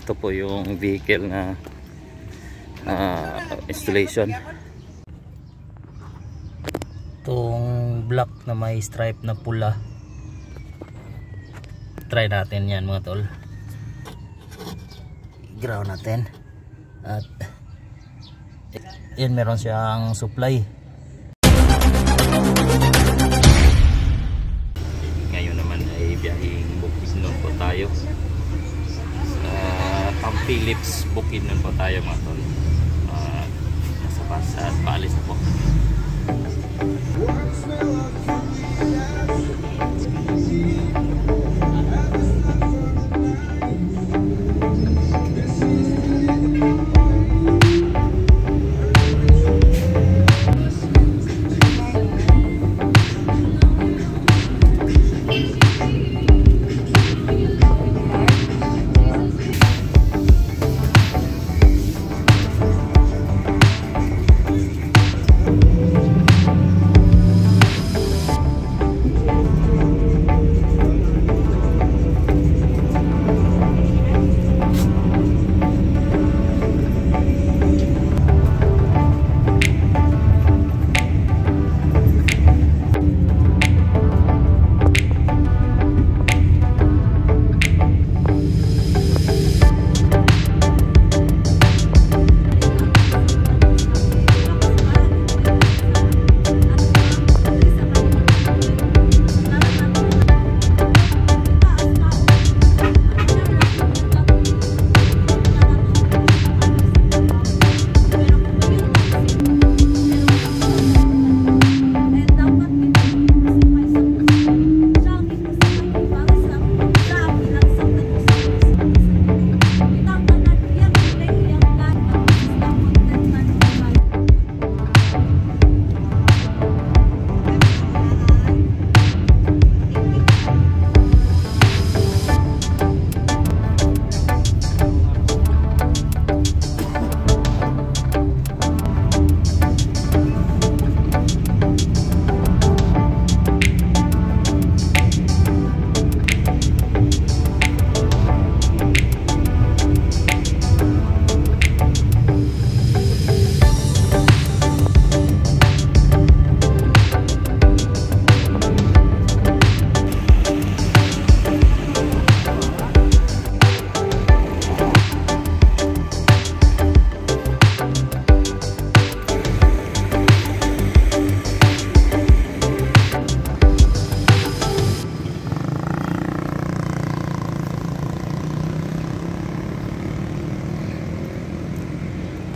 Ito po yung vehicle na installation. Itong black na may stripe na pula, try natin yan mga tol. I-ground natin. At yan, meron siyang supply. Ngayon naman ay biyahing Bukidnon po tayo. Ang Philips Bukidnon po tayo mga tol. Nasa bus at paalis na po.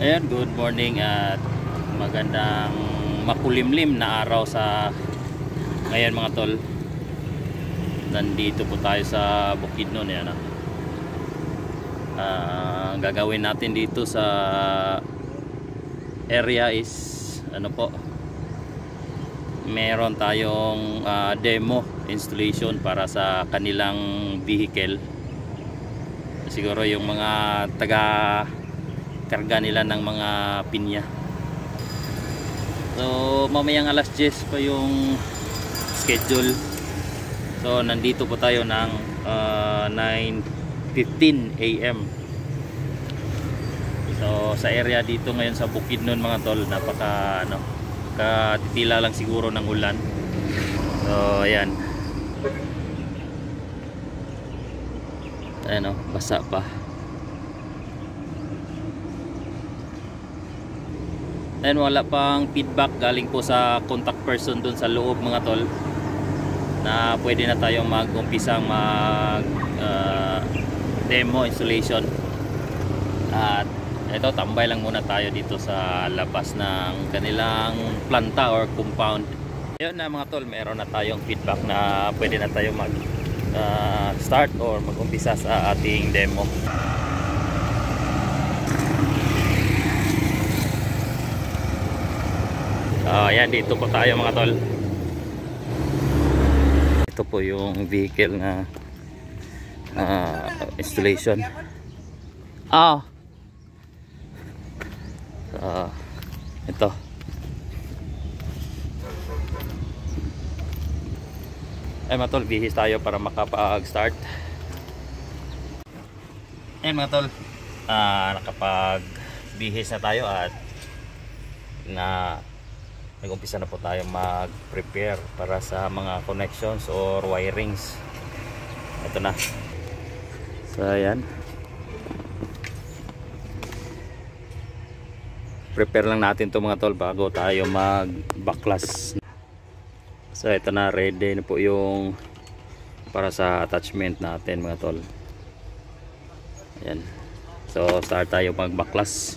Ayan, good morning at magandang makulimlim na araw sa ngayon mga tol. Nandito po tayo sa Bukidnon. Yan, gagawin natin dito sa area is ano po, meron tayong demo installation para sa kanilang vehicle. Siguro yung mga taga karga nila ng mga pinya. So mamayang alas 10 pa yung schedule. So nandito po tayo ng 9:15 AM. So sa area dito ngayon sa Bukidnon mga tol, napaka katitila lang siguro ng ulan. So ayan. Ayan, basa pa. And wala pang feedback galing po sa contact person dun sa loob mga tol na pwede na tayong mag-umpisang mag demo installation. At ito, tambay lang muna tayo dito sa labas ng kanilang planta or compound. Ayun na mga tol, meron na tayong feedback na pwede na tayong mag start or mag-umpisa sa ating demo. Ayan, dito po tayo mga tol. Ito po yung vehicle na installation. Ito. Ay mga tol, bihis tayo para makapag-start. Yan mga tol, nakapag-bihis na tayo at nag-umpisa na po tayo mag-prepare para sa mga connections or wirings. Ito na. So ayan, prepare lang natin to mga tol bago tayo mag-backlas. So ito na, ready na po yung para sa attachment natin mga tol. Ayan. So start tayo mag-backlas.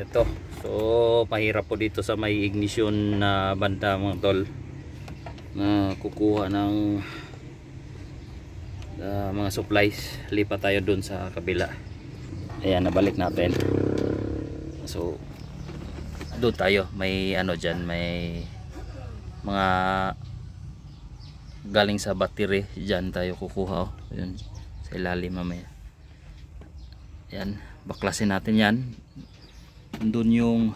Ito, so mahirap po dito sa may ignition na banda mga tol na kukuha ng mga supplies. Lipat tayo dun sa kabila. Ayan, nabalik natin. So doon tayo, may ano dyan, may mga galing sa battery dyan tayo kukuha. Oh, yun, sa ilalim mamaya. Ayan, baklasin natin yan. Doon yung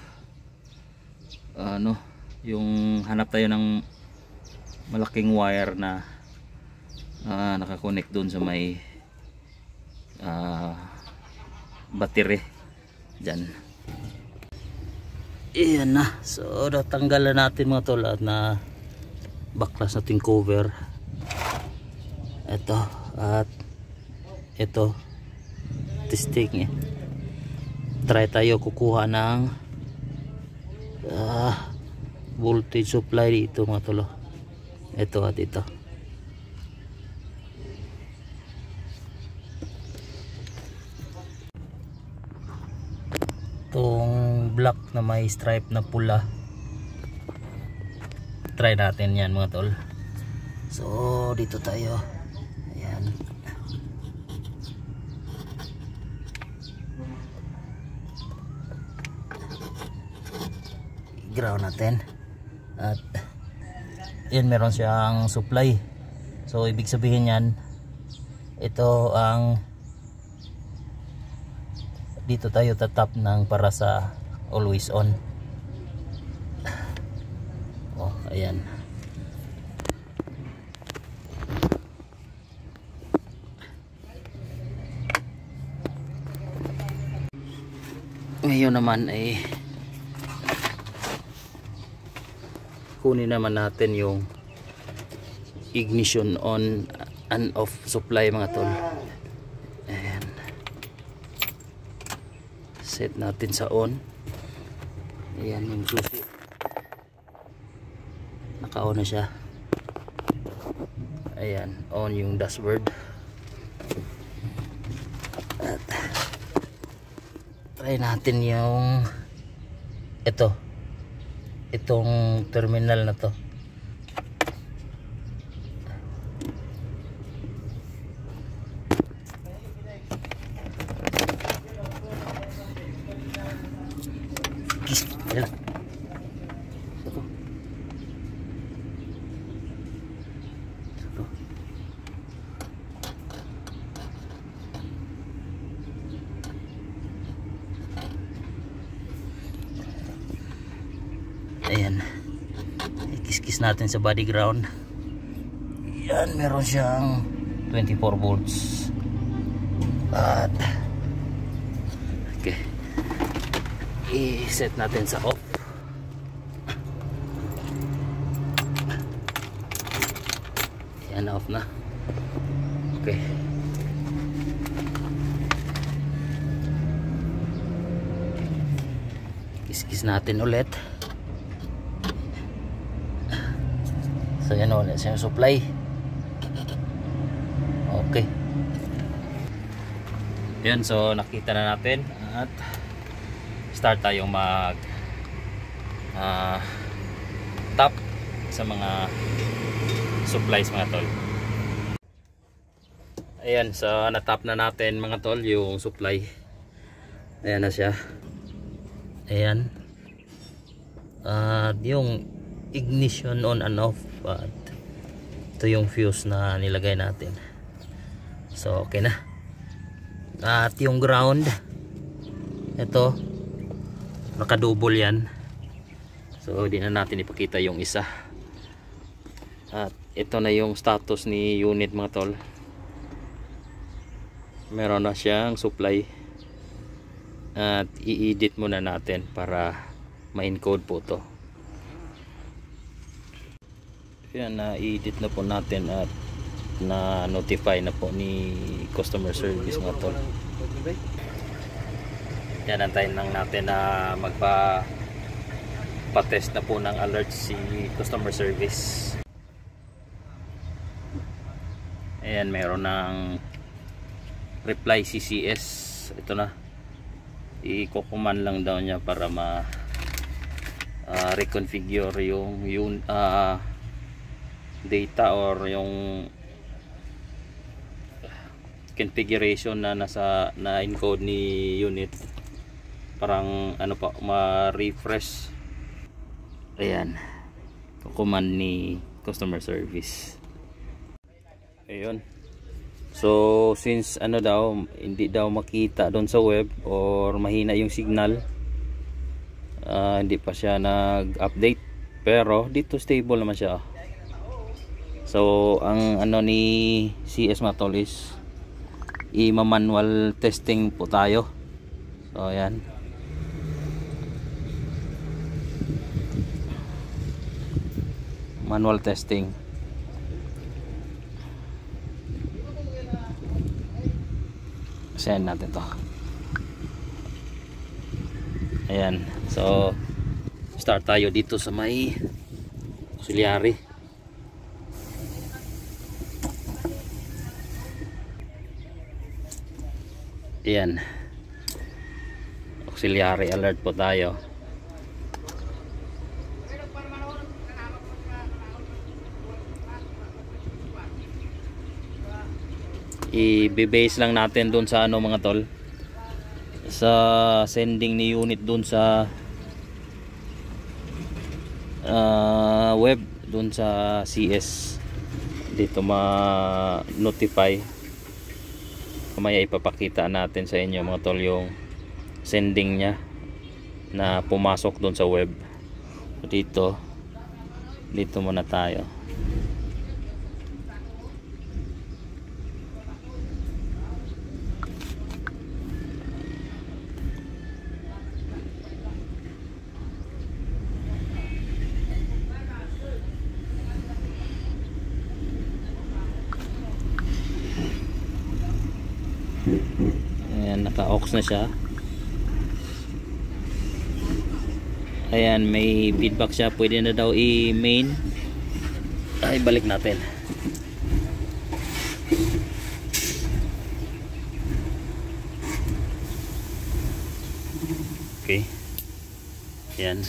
yung hanap tayo ng malaking wire na nakakonect doon sa may battery dyan. Iyan na, so natanggalan natin mga tol at na baklas natin cover. Ito at ito testing try tayo kukuha ng voltage supply dito mga tolo. Ito at ito. Itong block na may stripe na pula, try natin yan mga tol. So dito tayo. Ayan, ground natin at yun, meron siyang supply. So ibig sabihin yan, ito ang dito tayo tatap ng para sa always on. Oh, ayan. Ngayon naman ay kunin naman natin yung ignition on and off supply mga tol. Ayan, set natin sa on. Ayan yung susi, naka-on na siya. Ayan, on yung dashboard. At try natin yung itong terminal na to. Ayan. Ayan, ikis-kis natin sa body ground. Yan, meron siyang 24 volts At okay, i-set natin sa off. Yan, off na. Okay, kiss natin ulit. So yan ulit sa supply. Okay, yan, so nakita na natin at start tayong mag tap sa mga supplies mga tol. Ayan, so natap na natin mga tol yung supply. Ayan na siya. Ayan. Yung ignition on and off, at ito yung fuse na nilagay natin. So okay na. At yung ground, ito nakadouble yan. So di na natin ipakita yung isa. At ito na yung status ni unit mga tol. Meron na siyang supply. At i-edit muna natin para ma-encode po to. Yan, na-edit na po natin at na-notify na po ni customer service mga tol. Yan, antayin lang natin na pa-test na po ng alert si customer service. Ayan, meron ng reply CCS. Ito na, i-command lang daw niya para reconfigure yung data or yung configuration na encode ni unit. Parang ano pa, ma-refresh. Ayan, command ni customer service. Ayun. So since ano daw, hindi daw makita doon sa web or mahina yung signal, hindi pa siya nag-update, pero dito stable naman siya. So ang ano ni CS Matol is i-manual testing po tayo. So ayan, manual testing. Send natin to. Ayan, so start tayo dito sa may auxiliary. Ayan, auxiliary alert po tayo. I-base lang natin dun sa ano mga tol, sa sending ni unit dun sa web, dun sa CS. Dito ma-notify. Kamaya ipapakita natin sa inyo mga tol yung sending nya na pumasok dun sa web. Dito muna tayo. Ayan, naka-aux na siya. Ayan, may feedback siya. Pwede na daw i-main. Ay, balik natin. Okay. Ayan.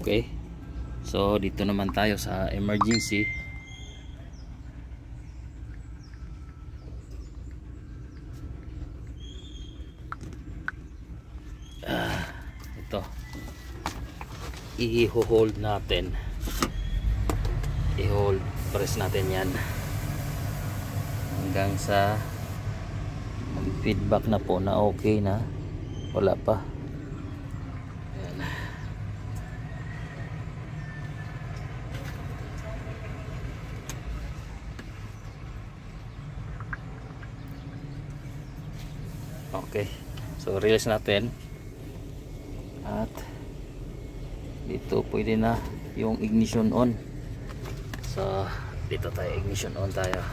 Okay, so dito naman tayo sa emergency. ito i-hold natin, i-hold press natin yan hanggang sa feedback na po na okay na, wala pa. Ayan. Okay, so release natin at dito pwede na yung ignition on. So dito tayo, ignition on tayo.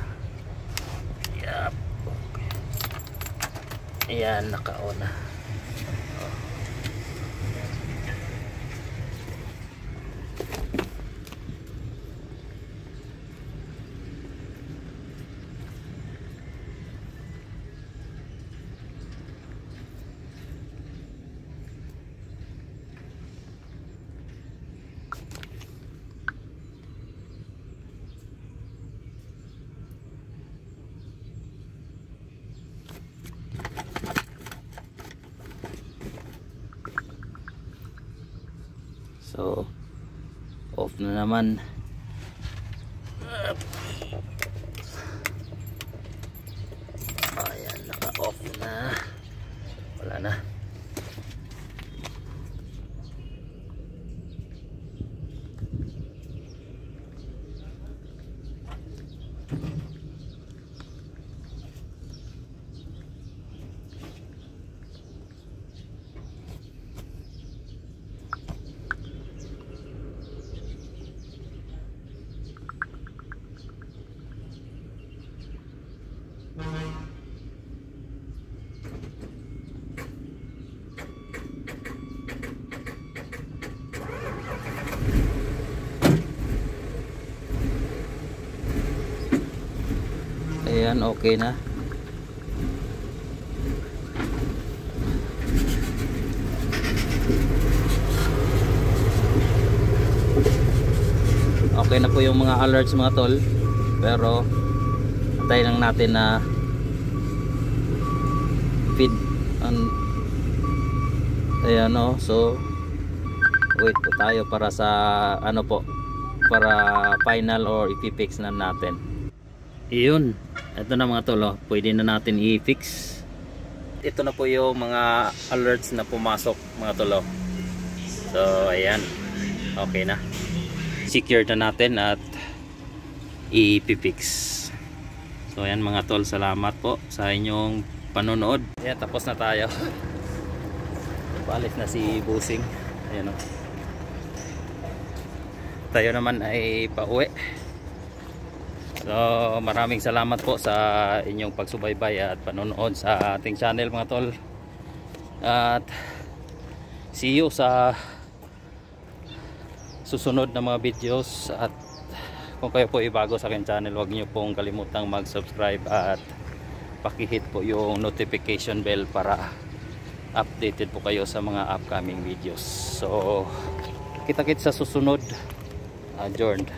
Yep. Okay. Ayan, naka-on na. So off na naman. Ayan, naka-off na. Wala na. Ayan, okay na. Okay na po yung mga alerts mga tol, pero antayin lang natin na feed ayan o. So wait po tayo para sa ano po, para final or i-fix na natin. Iyon, ito na mga tol, oh. Pwede na natin i-fix. Ito na po yung mga alerts na pumasok mga tol, oh. So ayan, okay na, secure na natin at i-fix. So ayan mga tol, salamat po sa inyong panonood. Ayan, tapos na tayo. Paalis na si Busing. Ayan, oh. Tayo naman ay pauwi. So maraming salamat po sa inyong pagsubaybay at panonood sa ating channel mga tol. At see you sa susunod na mga videos. At kung kayo po ibago sa aking channel, huwag niyo pong kalimutang mag-subscribe at pakihit po yung notification bell para updated po kayo sa mga upcoming videos. So kita-kits sa susunod. Adjourned.